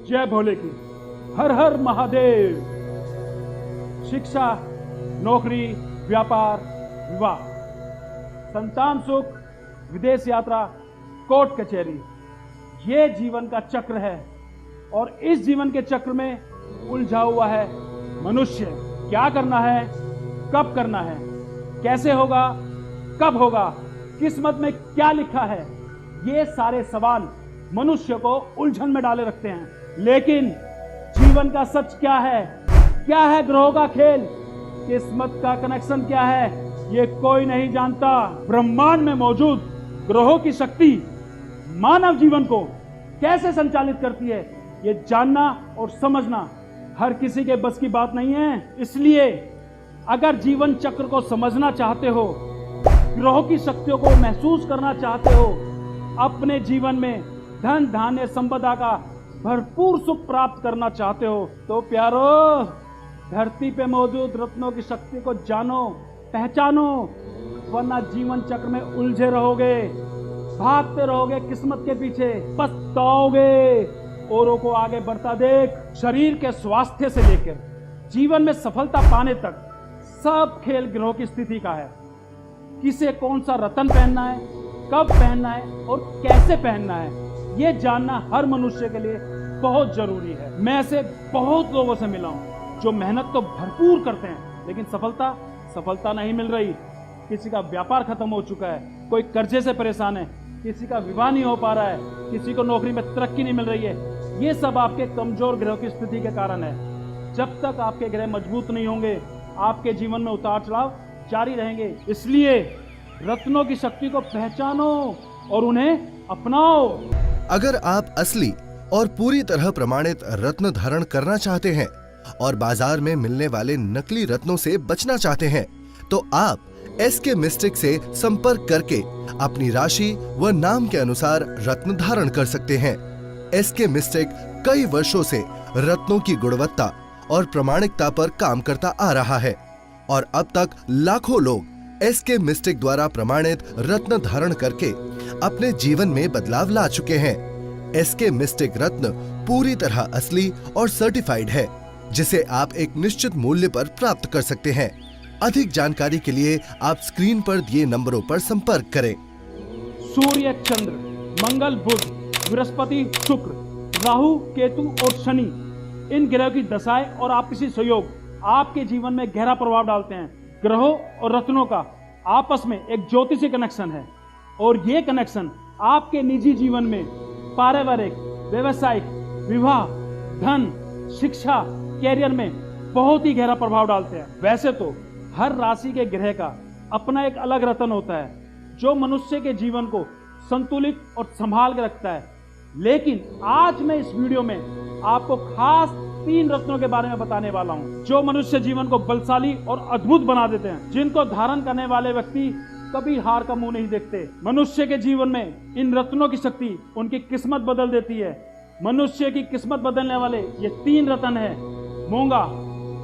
जय भोले की। हर हर महादेव। शिक्षा, नौकरी, व्यापार, विवाह, संतान सुख, विदेश यात्रा, कोर्ट कचहरी, ये जीवन का चक्र है। और इस जीवन के चक्र में उलझा हुआ है मनुष्य। क्या करना है, कब करना है, कैसे होगा, कब होगा, किस्मत में क्या लिखा है, ये सारे सवाल मनुष्य को उलझन में डाले रखते हैं। लेकिन जीवन का सच क्या है ग्रहों का खेल, किस्मत का कनेक्शन क्या है, ये कोई नहीं जानता। ब्रह्मांड में मौजूद ग्रहों की शक्ति मानव जीवन को कैसे संचालित करती है, ये जानना और समझना हर किसी के बस की बात नहीं है। इसलिए अगर जीवन चक्र को समझना चाहते हो, ग्रहों की शक्तियों को महसूस करना चाहते हो, अपने जीवन में धन धान्य संपदा का भरपूर सुख प्राप्त करना चाहते हो, तो प्यारो धरती पे मौजूद रत्नों की शक्ति को जानो, पहचानो, वरना जीवन चक्र में उलझे रहोगे, भागते रहोगे किस्मत के पीछे, पछताओगे। औरों को आगे बढ़ता देख। शरीर के स्वास्थ्य से लेकर जीवन में सफलता पाने तक सब खेल ग्रहों की स्थिति का है। किसे कौन सा रत्न पहनना है, कब पहनना है और कैसे पहनना है, ये जानना हर मनुष्य के लिए बहुत जरूरी है। मैं ऐसे बहुत लोगों से मिला हूं जो मेहनत तो भरपूर करते हैं लेकिन सफलता नहीं मिल रही। किसी का व्यापार खत्म हो चुका है, कोई कर्जे से परेशान है, किसी का विवाह नहीं हो पा रहा है, किसी को नौकरी में तरक्की नहीं मिल रही है। ये सब आपके कमजोर ग्रह की स्थिति के कारण है। जब तक आपके ग्रह मजबूत नहीं होंगे, आपके जीवन में उतार चढ़ाव जारी रहेंगे। इसलिए रत्नों की शक्ति को पहचानो और उन्हें अपनाओ। अगर आप असली और पूरी तरह प्रमाणित रत्न धारण करना चाहते हैं और बाजार में मिलने वाले नकली रत्नों से बचना चाहते हैं, तो आप SK मिस्टिक से संपर्क करके अपनी राशि व नाम के अनुसार रत्न धारण कर सकते हैं। SK मिस्टिक कई वर्षों से रत्नों की गुणवत्ता और प्रामाणिकता पर काम करता आ रहा है और अब तक लाखों लोग SK मिस्टिक द्वारा प्रमाणित रत्न धारण करके अपने जीवन में बदलाव ला चुके हैं। SK मिस्टिक रत्न पूरी तरह असली और सर्टिफाइड है, जिसे आप एक निश्चित मूल्य पर प्राप्त कर सकते हैं। अधिक जानकारी के लिए आप स्क्रीन पर दिए नंबरों पर संपर्क करें। सूर्य, चंद्र, मंगल, बुध, बृहस्पति, शुक्र, राहु, केतु और शनि, इन ग्रहों की दशाएं और आपसी सहयोग आपके जीवन में गहरा प्रभाव डालते हैं। ग्रहों और रत्नों का आपस में एक ज्योतिषी कनेक्शन है और ये कनेक्शन आपके निजी जीवन में पारिवारिक, व्यवसायिक, विवाह, धन, शिक्षा, कैरियर में बहुत ही गहरा प्रभाव डालते हैं। वैसे तो हर राशि के ग्रह का अपना एक अलग रत्न होता है जो मनुष्य के जीवन को संतुलित और संभाल के रखता है, लेकिन आज मैं इस वीडियो में आपको खास 3 रत्नों के बारे में बताने वाला हूं जो मनुष्य जीवन को बलशाली और अद्भुत बना देते हैं, जिनको धारण करने वाले व्यक्ति कभी हार का मुंह नहीं देखते। मनुष्य के जीवन में इन रत्नों की शक्ति उनकी किस्मत बदल देती है। मनुष्य की किस्मत बदलने वाले ये 3 रत्न है, मूंगा,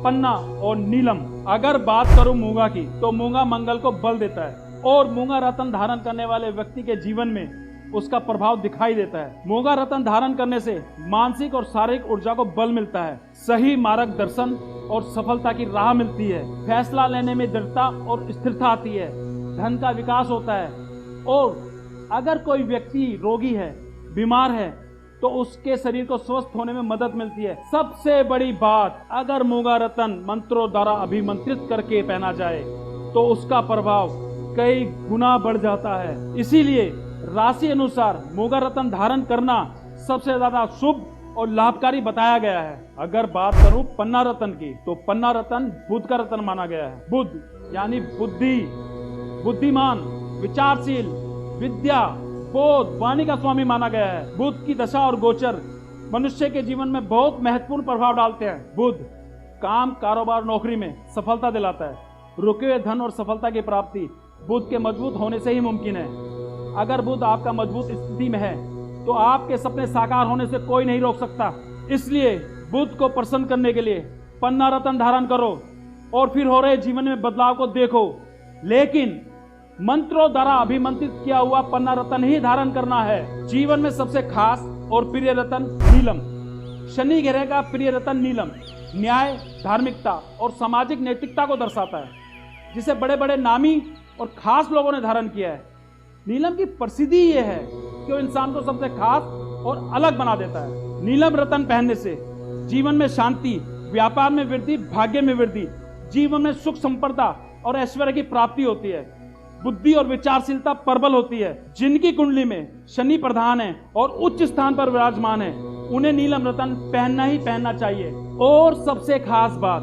पन्ना और नीलम। अगर बात करूं मूंगा की, तो मूंगा मंगल को बल देता है और मूंगा रत्न धारण करने वाले व्यक्ति के जीवन में उसका प्रभाव दिखाई देता है। मूंगा रत्न धारण करने से मानसिक और शारीरिक ऊर्जा को बल मिलता है, सही मार्गदर्शन और सफलता की राह मिलती है, फैसला लेने में दृढ़ता और स्थिरता आती है, धन का विकास होता है। और अगर कोई व्यक्ति रोगी है, बीमार है, तो उसके शरीर को स्वस्थ होने में मदद मिलती है। सबसे बड़ी बात, अगर मूंगा रत्न मंत्रों द्वारा अभिमंत्रित करके पहना जाए तो उसका प्रभाव कई गुना बढ़ जाता है। इसीलिए राशि अनुसार मूंगा रत्न धारण करना सबसे ज्यादा शुभ और लाभकारी बताया गया है। अगर बात करूं पन्ना रत्न की, तो पन्ना रत्न बुध का रत्न माना गया है। बुध यानी बुद्धि, बुद्धिमान, विचारशील, विद्या, बोध, वाणी का स्वामी माना गया है। बुध की दशा और गोचर मनुष्य के जीवन में बहुत महत्वपूर्ण प्रभाव डालते हैं। बुध काम, कारोबार, नौकरी में सफलता दिलाता है। रुके हुए धन और सफलता की प्राप्ति बुध के मजबूत होने से ही मुमकिन है। अगर बुध आपका मजबूत स्थिति में है तो आपके सपने साकार होने से कोई नहीं रोक सकता। इसलिए बुध को प्रसन्न करने के लिए पन्ना रत्न धारण करो और फिर हो रहे जीवन में बदलाव को देखो। लेकिन मंत्रों द्वारा अभिमंत्रित किया हुआ पन्ना रत्न ही धारण करना है। जीवन में सबसे खास और प्रिय रत्न नीलम, शनि ग्रह का प्रिय रत्न नीलम न्याय, धार्मिकता और सामाजिक नैतिकता को दर्शाता है, जिसे बड़े बड़े नामी और खास लोगों ने धारण किया है। नीलम की प्रसिद्धि ये है कि वो इंसान को सबसे खास और अलग बना देता है। नीलम रत्न पहनने से जीवन में शांति, व्यापार में वृद्धि, भाग्य में वृद्धि, जीवन में सुख संपदा और ऐश्वर्य की प्राप्ति होती है। बुद्धि और विचारशीलता प्रबल होती है। जिनकी कुंडली में शनि प्रधान है और उच्च स्थान पर विराजमान है, उन्हें नीलम रत्न पहनना ही पहनना चाहिए। और सबसे खास बात,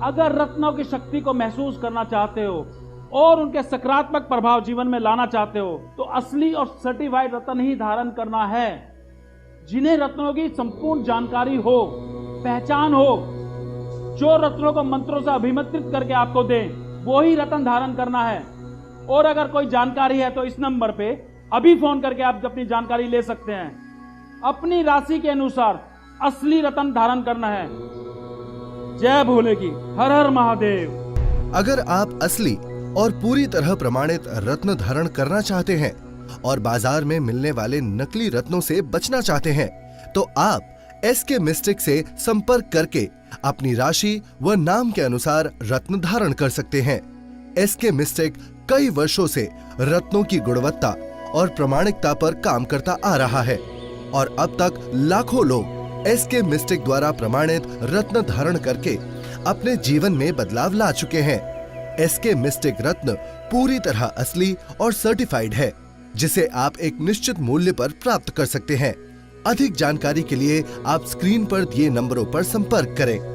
अगर रत्नों की शक्ति को महसूस करना चाहते हो और उनके सकारात्मक प्रभाव जीवन में लाना चाहते हो, तो असली और सर्टिफाइड रत्न ही धारण करना है। जिन्हें रत्नों की संपूर्ण जानकारी हो, पहचान हो, जो रत्नों को मंत्रों से अभिमंत्रित करके आपको दें, वो ही रत्न धारण करना है। और अगर कोई जानकारी है तो इस नंबर पे अभी फोन करके आप अपनी जानकारी ले सकते हैं। अपनी राशि के अनुसार असली रत्न धारण करना है। जय भोले की, हर हर महादेव। अगर आप असली और पूरी तरह प्रमाणित रत्न धारण करना चाहते हैं और बाजार में मिलने वाले नकली रत्नों से बचना चाहते हैं, तो आप SK मिस्टिक से संपर्क करके अपनी राशि व नाम के अनुसार रत्न धारण कर सकते हैं। SK मिस्टिक कई वर्षों से रत्नों की गुणवत्ता और प्रामाणिकता पर काम करता आ रहा है और अब तक लाखों लोग SK मिस्टिक द्वारा प्रमाणित रत्न धारण करके अपने जीवन में बदलाव ला चुके हैं। SK मिस्टिक रत्न पूरी तरह असली और सर्टिफाइड है, जिसे आप एक निश्चित मूल्य पर प्राप्त कर सकते हैं। अधिक जानकारी के लिए आप स्क्रीन पर दिए नंबरों पर संपर्क करें।